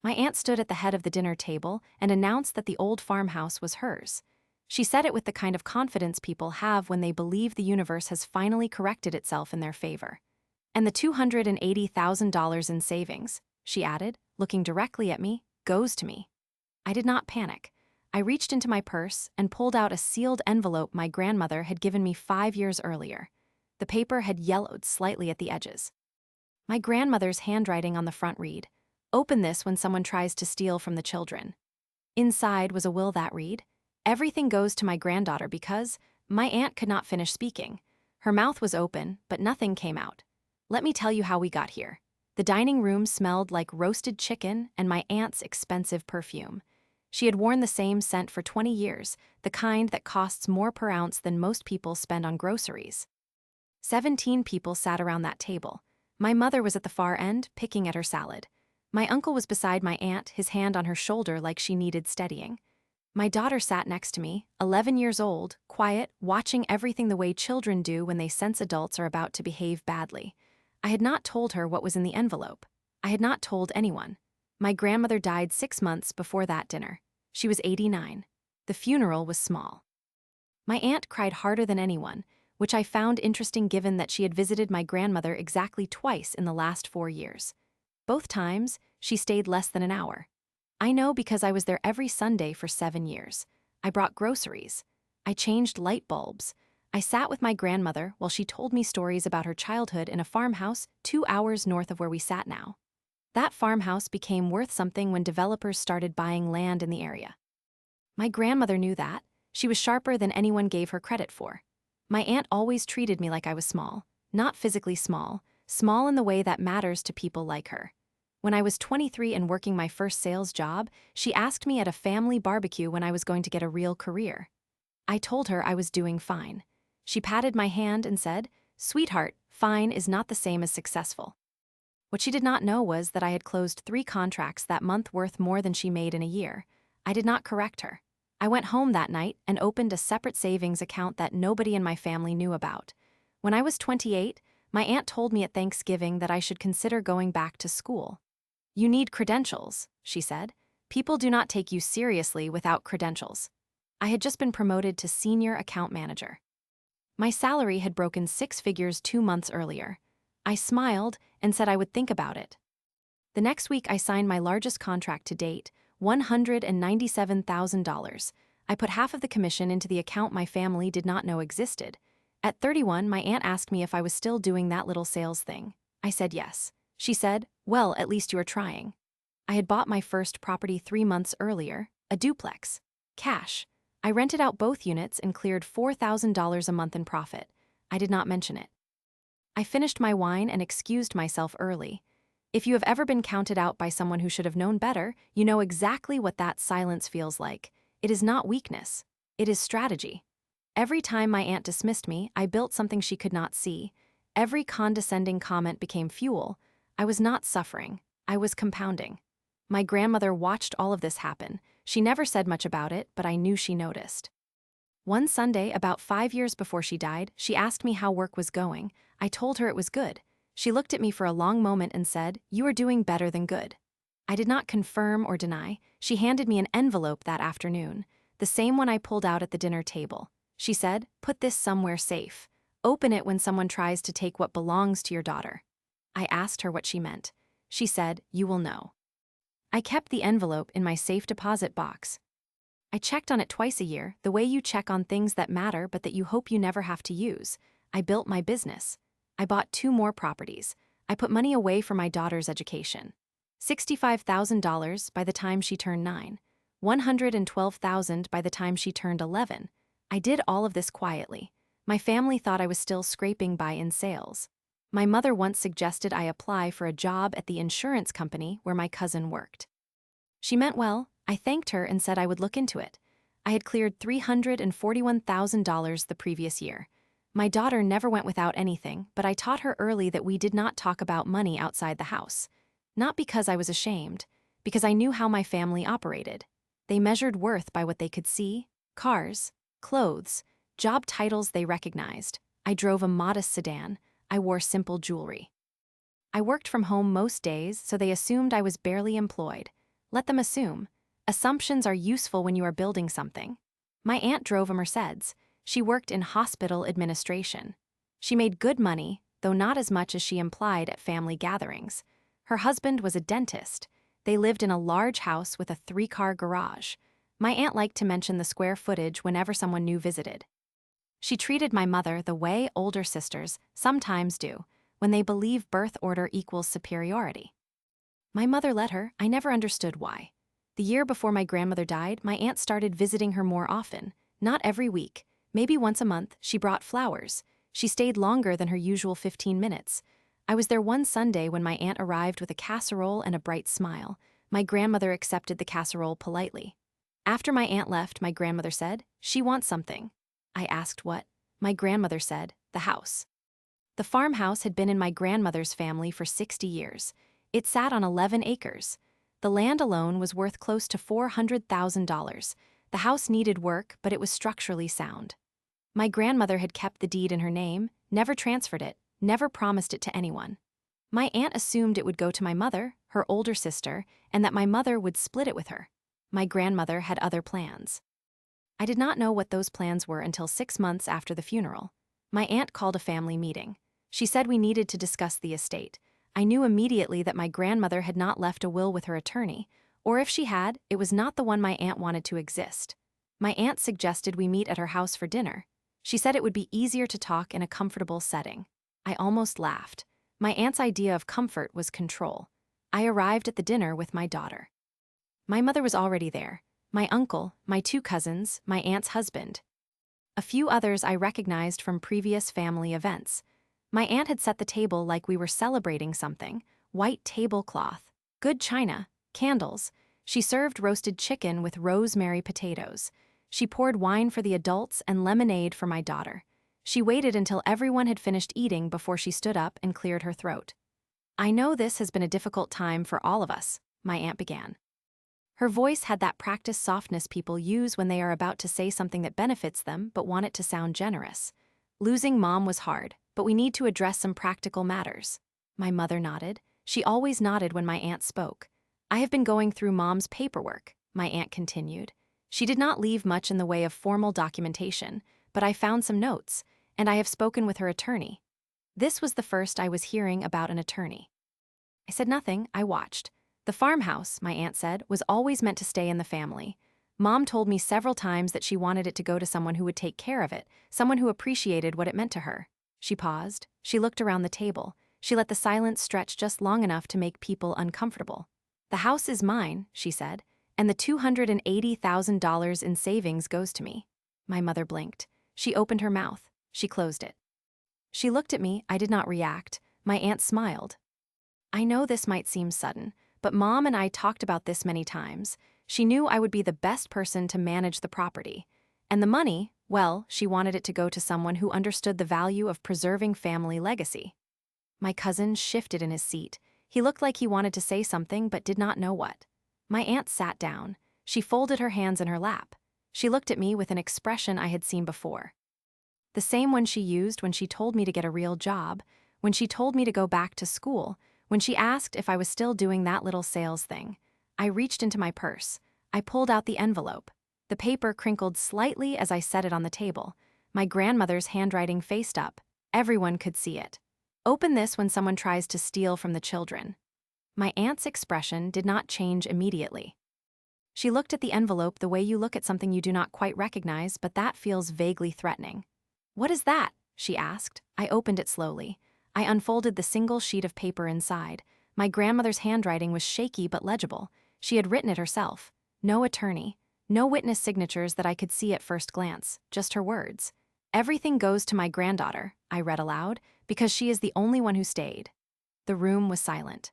My aunt stood at the head of the dinner table and announced that the old farmhouse was hers. She said it with the kind of confidence people have when they believe the universe has finally corrected itself in their favor. And the $280,000 in savings, she added, looking directly at me, goes to me. I did not panic. I reached into my purse and pulled out a sealed envelope my grandmother had given me 5 years earlier. The paper had yellowed slightly at the edges. My grandmother's handwriting on the front read, "Open this when someone tries to steal from the children." Inside was a will that read, "Everything goes to my granddaughter because..." My aunt could not finish speaking. Her mouth was open, but nothing came out. Let me tell you how we got here. The dining room smelled like roasted chicken and my aunt's expensive perfume. She had worn the same scent for 20 years, the kind that costs more per ounce than most people spend on groceries. 17 people sat around that table. My mother was at the far end, picking at her salad. My uncle was beside my aunt, his hand on her shoulder like she needed steadying. My daughter sat next to me, 11 years old, quiet, watching everything the way children do when they sense adults are about to behave badly. I had not told her what was in the envelope. I had not told anyone. My grandmother died 6 months before that dinner. She was 89. The funeral was small. My aunt cried harder than anyone, which I found interesting given that she had visited my grandmother exactly twice in the last 4 years. Both times, she stayed less than an hour. I know because I was there every Sunday for 7 years. I brought groceries. I changed light bulbs. I sat with my grandmother while she told me stories about her childhood in a farmhouse 2 hours north of where we sat now. That farmhouse became worth something when developers started buying land in the area. My grandmother knew that. She was sharper than anyone gave her credit for. My aunt always treated me like I was small, not physically small, small in the way that matters to people like her. When I was 23 and working my first sales job, she asked me at a family barbecue when I was going to get a real career. I told her I was doing fine. She patted my hand and said, "Sweetheart, fine is not the same as successful." What she did not know was that I had closed 3 contracts that month worth more than she made in a year. I did not correct her. I went home that night and opened a separate savings account that nobody in my family knew about. When I was 28, my aunt told me at Thanksgiving that I should consider going back to school. "You need credentials," she said. "People do not take you seriously without credentials." I had just been promoted to senior account manager. My salary had broken 6 figures 2 months earlier. I smiled and said I would think about it. The next week I signed my largest contract to date, $197,000. I put half of the commission into the account my family did not know existed. At 31, my aunt asked me if I was still doing that little sales thing. I said yes. She said, "Well, at least you are trying." I had bought my first property 3 months earlier, a duplex. Cash. I rented out both units and cleared $4,000 a month in profit. I did not mention it. I finished my wine and excused myself early. If you have ever been counted out by someone who should have known better, you know exactly what that silence feels like. It is not weakness. It is strategy. Every time my aunt dismissed me, I built something she could not see. Every condescending comment became fuel. I was not suffering. I was compounding. My grandmother watched all of this happen. She never said much about it, but I knew she noticed. One Sunday, about 5 years before she died, she asked me how work was going. I told her it was good. She looked at me for a long moment and said, "You are doing better than good." I did not confirm or deny. She handed me an envelope that afternoon, the same one I pulled out at the dinner table. She said, "Put this somewhere safe. Open it when someone tries to take what belongs to your daughter." I asked her what she meant. She said, "You will know." I kept the envelope in my safe deposit box. I checked on it twice a year, the way you check on things that matter but that you hope you never have to use. I built my business. I bought 2 more properties. I put money away for my daughter's education. $65,000 by the time she turned 9. $112,000 by the time she turned 11. I did all of this quietly. My family thought I was still scraping by in sales. My mother once suggested I apply for a job at the insurance company where my cousin worked. She meant well. I thanked her and said I would look into it. I had cleared $341,000 the previous year. My daughter never went without anything, but I taught her early that we did not talk about money outside the house. Not because I was ashamed, because I knew how my family operated. They measured worth by what they could see: cars, clothes, job titles they recognized. I drove a modest sedan. I wore simple jewelry. I worked from home most days, so they assumed I was barely employed. Let them assume. Assumptions are useful when you are building something. My aunt drove a Mercedes. She worked in hospital administration. She made good money, though not as much as she implied at family gatherings. Her husband was a dentist. They lived in a large house with a 3-car garage. My aunt liked to mention the square footage whenever someone new visited. She treated my mother the way older sisters sometimes do, when they believe birth order equals superiority. My mother let her. I never understood why. The year before my grandmother died, my aunt started visiting her more often. Not every week, maybe once a month. She brought flowers. She stayed longer than her usual 15 minutes. I was there one Sunday when my aunt arrived with a casserole and a bright smile. My grandmother accepted the casserole politely. After my aunt left, my grandmother said, "She wants something." I asked what. My grandmother said, "The house." The farmhouse had been in my grandmother's family for 60 years. It sat on 11 acres. The land alone was worth close to $400,000. The house needed work, but it was structurally sound. My grandmother had kept the deed in her name, never transferred it, never promised it to anyone. My aunt assumed it would go to my mother, her older sister, and that my mother would split it with her. My grandmother had other plans. I did not know what those plans were until 6 months after the funeral. My aunt called a family meeting. She said we needed to discuss the estate. I knew immediately that my grandmother had not left a will with her attorney, or if she had, it was not the one my aunt wanted to exist. My aunt suggested we meet at her house for dinner. She said it would be easier to talk in a comfortable setting. I almost laughed. My aunt's idea of comfort was control. I arrived at the dinner with my daughter. My mother was already there. My uncle, my 2 cousins, my aunt's husband. A few others I recognized from previous family events. My aunt had set the table like we were celebrating something: white tablecloth, good china, candles. She served roasted chicken with rosemary potatoes. She poured wine for the adults and lemonade for my daughter. She waited until everyone had finished eating before she stood up and cleared her throat. "I know this has been a difficult time for all of us," my aunt began. Her voice had that practiced softness people use when they are about to say something that benefits them but want it to sound generous. "Losing Mom was hard, but we need to address some practical matters." My mother nodded. She always nodded when my aunt spoke. "I have been going through Mom's paperwork," my aunt continued. "She did not leave much in the way of formal documentation, but I found some notes, and I have spoken with her attorney." This was the first I was hearing about an attorney. I said nothing. I watched. "The farmhouse," my aunt said, "was always meant to stay in the family. Mom told me several times that she wanted it to go to someone who would take care of it, someone who appreciated what it meant to her." She paused. She looked around the table. She let the silence stretch just long enough to make people uncomfortable. "The house is mine," she said, "and the $280,000 in savings goes to me." My mother blinked. She opened her mouth. She closed it. She looked at me. I did not react. My aunt smiled. "I know this might seem sudden, but Mom and I talked about this many times. She knew I would be the best person to manage the property. And the money, well, she wanted it to go to someone who understood the value of preserving family legacy." My cousin shifted in his seat. He looked like he wanted to say something but did not know what. My aunt sat down. She folded her hands in her lap. She looked at me with an expression I had seen before. The same one she used when she told me to get a real job, when she told me to go back to school, when she asked if I was still doing that little sales thing. I reached into my purse. I pulled out the envelope. The paper crinkled slightly as I set it on the table. My grandmother's handwriting faced up. Everyone could see it. "Open this when someone tries to steal from the children." My aunt's expression did not change immediately. She looked at the envelope the way you look at something you do not quite recognize, but that feels vaguely threatening. "What is that?" she asked. I opened it slowly. I unfolded the single sheet of paper inside. My grandmother's handwriting was shaky but legible. She had written it herself. No attorney. No witness signatures that I could see at first glance, just her words. "Everything goes to my granddaughter," I read aloud, "because she is the only one who stayed." The room was silent.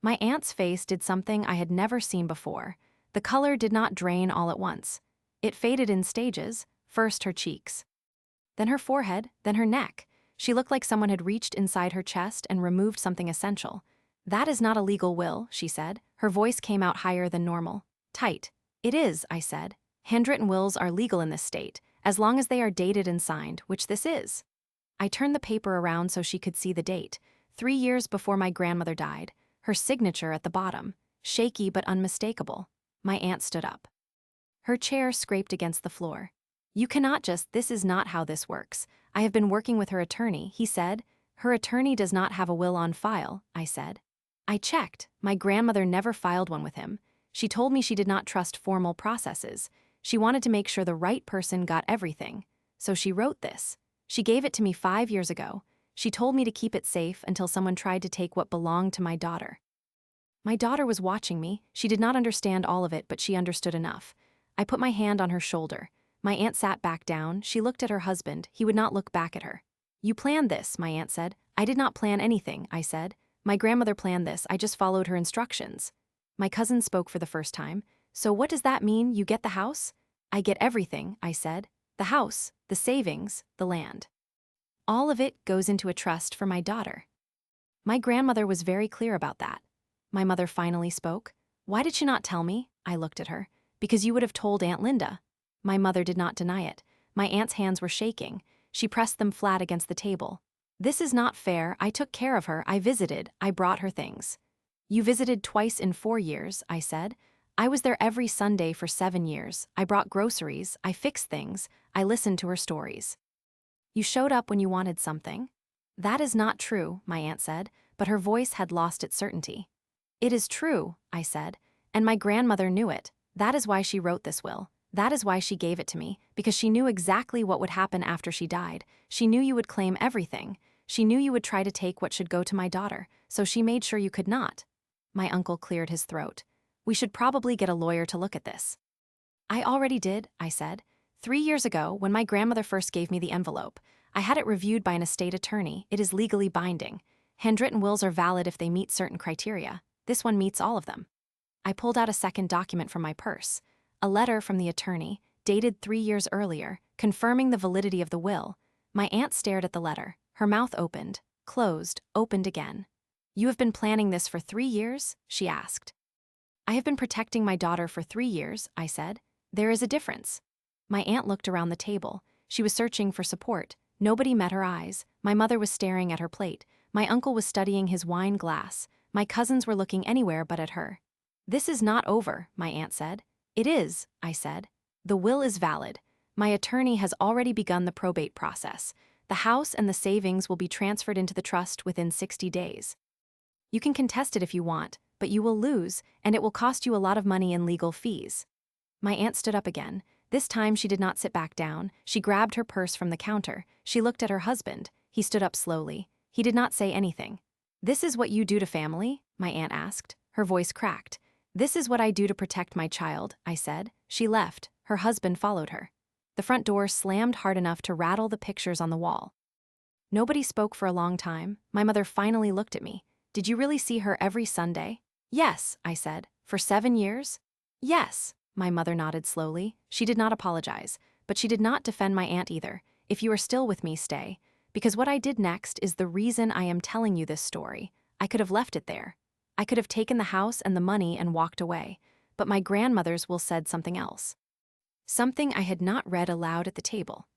My aunt's face did something I had never seen before. The color did not drain all at once. It faded in stages, first her cheeks, then her forehead, then her neck. She looked like someone had reached inside her chest and removed something essential. "That is not a legal will," she said. Her voice came out higher than normal. "Tight." "It is," I said. "Handwritten wills are legal in this state, as long as they are dated and signed, which this is." I turned the paper around so she could see the date. 3 years before my grandmother died. Her signature at the bottom. shaky but unmistakable. My aunt stood up. Her chair scraped against the floor. You cannot just, this is not how this works. I have been working with her attorney, he said. Her attorney does not have a will on file, I said. I checked. My grandmother never filed one with him. She told me she did not trust formal processes. She wanted to make sure the right person got everything. So she wrote this. She gave it to me 5 years ago. She told me to keep it safe until someone tried to take what belonged to my daughter. My daughter was watching me. She did not understand all of it, but she understood enough. I put my hand on her shoulder. My aunt sat back down. She looked at her husband. He would not look back at her. You planned this, my aunt said. I did not plan anything, I said. My grandmother planned this. I just followed her instructions. My cousin spoke for the first time. So what does that mean? You get the house? I get everything, I said. The house, the savings, the land. All of it goes into a trust for my daughter. My grandmother was very clear about that. My mother finally spoke. Why did she not tell me? I looked at her. Because you would have told Aunt Linda. My mother did not deny it. My aunt's hands were shaking. She pressed them flat against the table. This is not fair. I took care of her. I visited. I brought her things. You visited twice in 4 years, I said. I was there every Sunday for 7 years. I brought groceries. I fixed things. I listened to her stories. You showed up when you wanted something. That is not true, my aunt said, but her voice had lost its certainty. It is true, I said, and my grandmother knew it. That is why she wrote this will. That is why she gave it to me, because she knew exactly what would happen after she died. She knew you would claim everything. She knew you would try to take what should go to my daughter, so she made sure you could not. My uncle cleared his throat. We should probably get a lawyer to look at this. I already did, I said. 3 years ago, when my grandmother first gave me the envelope, I had it reviewed by an estate attorney. It is legally binding. Handwritten wills are valid if they meet certain criteria. This one meets all of them. I pulled out a second document from my purse, a letter from the attorney, dated 3 years earlier, confirming the validity of the will. My aunt stared at the letter. Her mouth opened, closed, opened again. You have been planning this for 3 years? She asked. I have been protecting my daughter for 3 years, I said. There is a difference. My aunt looked around the table. She was searching for support. Nobody met her eyes. My mother was staring at her plate. My uncle was studying his wine glass. My cousins were looking anywhere but at her. This is not over, my aunt said. It is, I said. The will is valid. My attorney has already begun the probate process. The house and the savings will be transferred into the trust within 60 days. You can contest it if you want, but you will lose, and it will cost you a lot of money in legal fees. My aunt stood up again. This time she did not sit back down. She grabbed her purse from the counter. She looked at her husband. He stood up slowly. He did not say anything. This is what you do to family? My aunt asked. Her voice cracked. This is what I do to protect my child, I said. She left. Her husband followed her. The front door slammed hard enough to rattle the pictures on the wall. Nobody spoke for a long time. My mother finally looked at me. Did you really see her every Sunday? Yes, I said. For 7 years? Yes. My mother nodded slowly. She did not apologize, but she did not defend my aunt either. If you are still with me, stay. Because what I did next is the reason I am telling you this story. I could have left it there. I could have taken the house and the money and walked away, but my grandmother's will said something else. Something I had not read aloud at the table.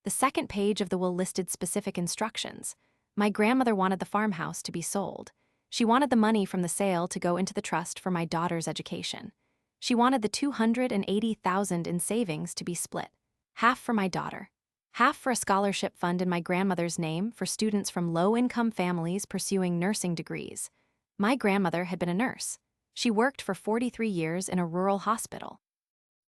The second page of the will listed specific instructions. My grandmother wanted the farmhouse to be sold. She wanted the money from the sale to go into the trust for my daughter's education. She wanted the $280,000 in savings to be split, half for my daughter, half for a scholarship fund in my grandmother's name for students from low-income families pursuing nursing degrees. My grandmother had been a nurse. She worked for 43 years in a rural hospital.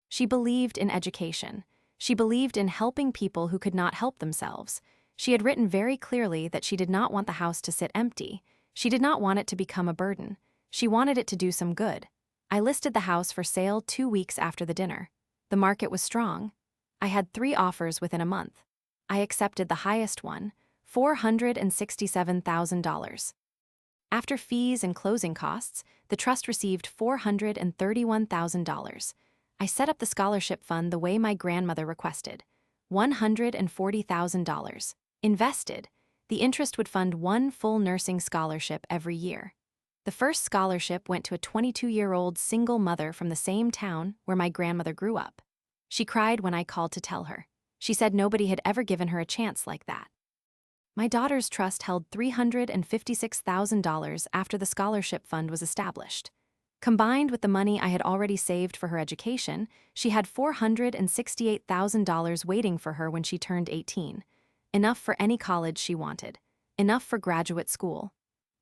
She believed in education. She believed in helping people who could not help themselves. She had written very clearly that she did not want the house to sit empty. She did not want it to become a burden. She wanted it to do some good. I listed the house for sale 2 weeks after the dinner. The market was strong. I had 3 offers within a month. I accepted the highest one, $467,000. After fees and closing costs, the trust received $431,000. I set up the scholarship fund the way my grandmother requested, $140,000. Invested, the interest would fund 1 full nursing scholarship every year. The first scholarship went to a 22-year-old single mother from the same town where my grandmother grew up. She cried when I called to tell her. She said nobody had ever given her a chance like that. My daughter's trust held $356,000 after the scholarship fund was established. Combined with the money I had already saved for her education, she had $468,000 waiting for her when she turned 18. Enough for any college she wanted. Enough for graduate school.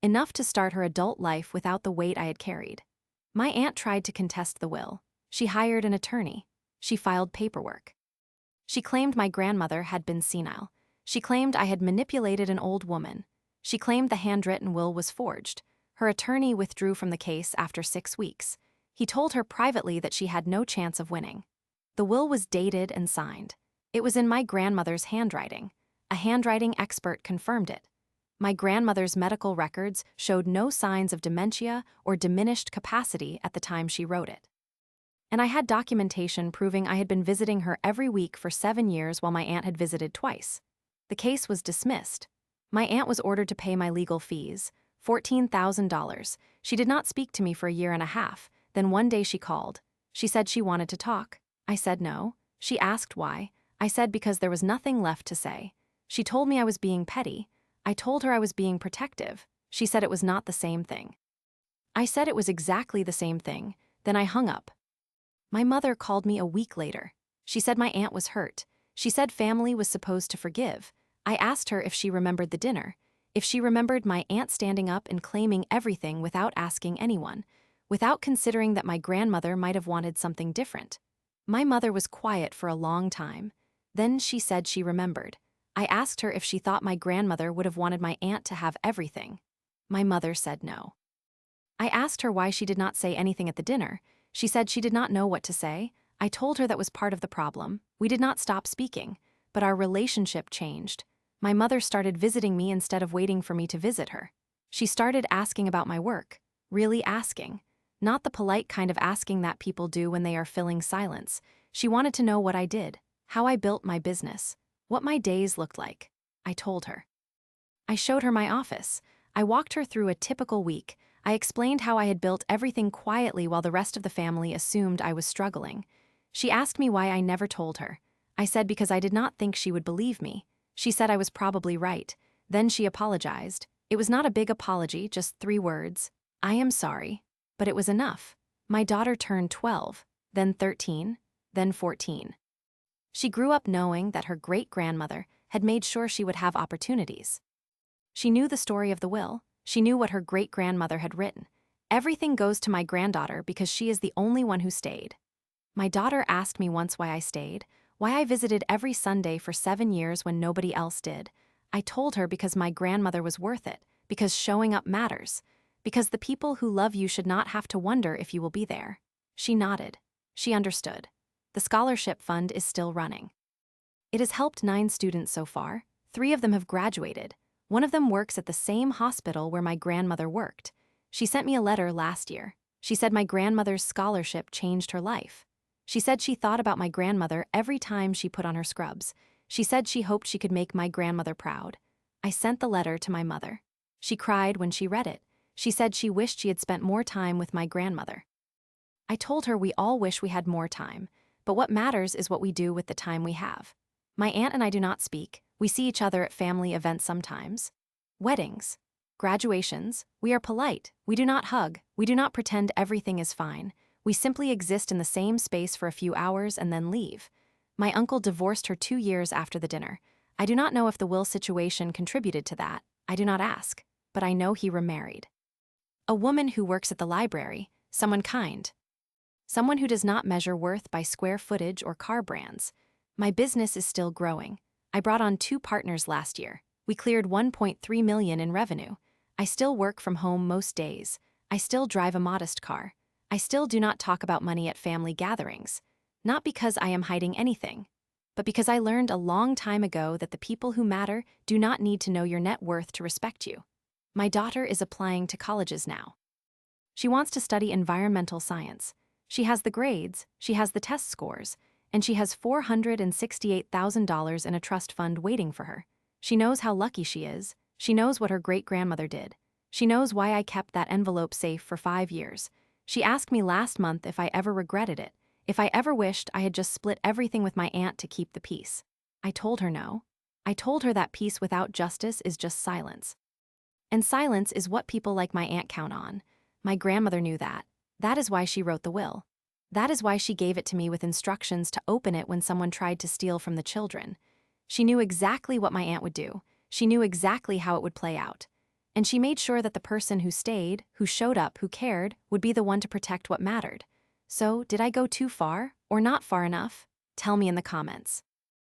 Enough to start her adult life without the weight I had carried. My aunt tried to contest the will. She hired an attorney. She filed paperwork. She claimed my grandmother had been senile. She claimed I had manipulated an old woman. She claimed the handwritten will was forged. Her attorney withdrew from the case after 6 weeks. He told her privately that she had no chance of winning. The will was dated and signed. It was in my grandmother's handwriting. A handwriting expert confirmed it. My grandmother's medical records showed no signs of dementia or diminished capacity at the time she wrote it. And I had documentation proving I had been visiting her every week for 7 years while my aunt had visited twice. The case was dismissed. My aunt was ordered to pay my legal fees, $14,000. She did not speak to me for a year and a half. Then one day she called. She said she wanted to talk. I said no. She asked why. I said because there was nothing left to say. She told me I was being petty. I told her I was being protective. She said it was not the same thing. I said it was exactly the same thing. Then I hung up. My mother called me a week later. She said my aunt was hurt. She said family was supposed to forgive. I asked her if she remembered the dinner, if she remembered my aunt standing up and claiming everything without asking anyone, without considering that my grandmother might have wanted something different. My mother was quiet for a long time. Then she said she remembered. I asked her if she thought my grandmother would have wanted my aunt to have everything. My mother said no. I asked her why she did not say anything at the dinner. She said she did not know what to say. I told her that was part of the problem. We did not stop speaking, but our relationship changed. My mother started visiting me instead of waiting for me to visit her. She started asking about my work, really asking. Not the polite kind of asking that people do when they are filling silence. She wanted to know what I did, how I built my business, what my days looked like. I told her. I showed her my office. I walked her through a typical week. I explained how I had built everything quietly while the rest of the family assumed I was struggling. She asked me why I never told her. I said because I did not think she would believe me. She said I was probably right. Then she apologized. It was not a big apology, just 3 words. I am sorry. But it was enough. My daughter turned 12, then 13, then 14. She grew up knowing that her great-grandmother had made sure she would have opportunities. She knew the story of the will. She knew what her great-grandmother had written. Everything goes to my granddaughter because she is the only one who stayed. My daughter asked me once why I stayed, why I visited every Sunday for 7 years when nobody else did. I told her because my grandmother was worth it, because showing up matters, because the people who love you should not have to wonder if you will be there. She nodded. She understood. The scholarship fund is still running. It has helped 9 students so far. 3 of them have graduated. One of them works at the same hospital where my grandmother worked. She sent me a letter last year. She said my grandmother's scholarship changed her life. She said she thought about my grandmother every time she put on her scrubs. She said she hoped she could make my grandmother proud. I sent the letter to my mother. She cried when she read it. She said she wished she had spent more time with my grandmother. I told her we all wish we had more time, but what matters is what we do with the time we have. My aunt and I do not speak. We see each other at family events sometimes. Weddings. Graduations. We are polite. We do not hug. We do not pretend everything is fine. We simply exist in the same space for a few hours and then leave. My uncle divorced her 2 years after the dinner. I do not know if the will situation contributed to that. I do not ask. But I know he remarried. A woman who works at the library. Someone kind. Someone who does not measure worth by square footage or car brands. My business is still growing. I brought on 2 partners last year. We cleared $1.3 million in revenue. I still work from home most days. I still drive a modest car. I still do not talk about money at family gatherings. Not because I am hiding anything, but because I learned a long time ago that the people who matter do not need to know your net worth to respect you. My daughter is applying to colleges now. She wants to study environmental science. She has the grades, she has the test scores, and she has $468,000 in a trust fund waiting for her. She knows how lucky she is. She knows what her great-grandmother did. She knows why I kept that envelope safe for 5 years. She asked me last month if I ever regretted it, if I ever wished I had just split everything with my aunt to keep the peace. I told her no. I told her that peace without justice is just silence. And silence is what people like my aunt count on. My grandmother knew that. That is why she wrote the will. That is why she gave it to me with instructions to open it when someone tried to steal from the children. She knew exactly what my aunt would do. She knew exactly how it would play out. And she made sure that the person who stayed, who showed up, who cared, would be the one to protect what mattered. So, did I go too far, or not far enough? Tell me in the comments.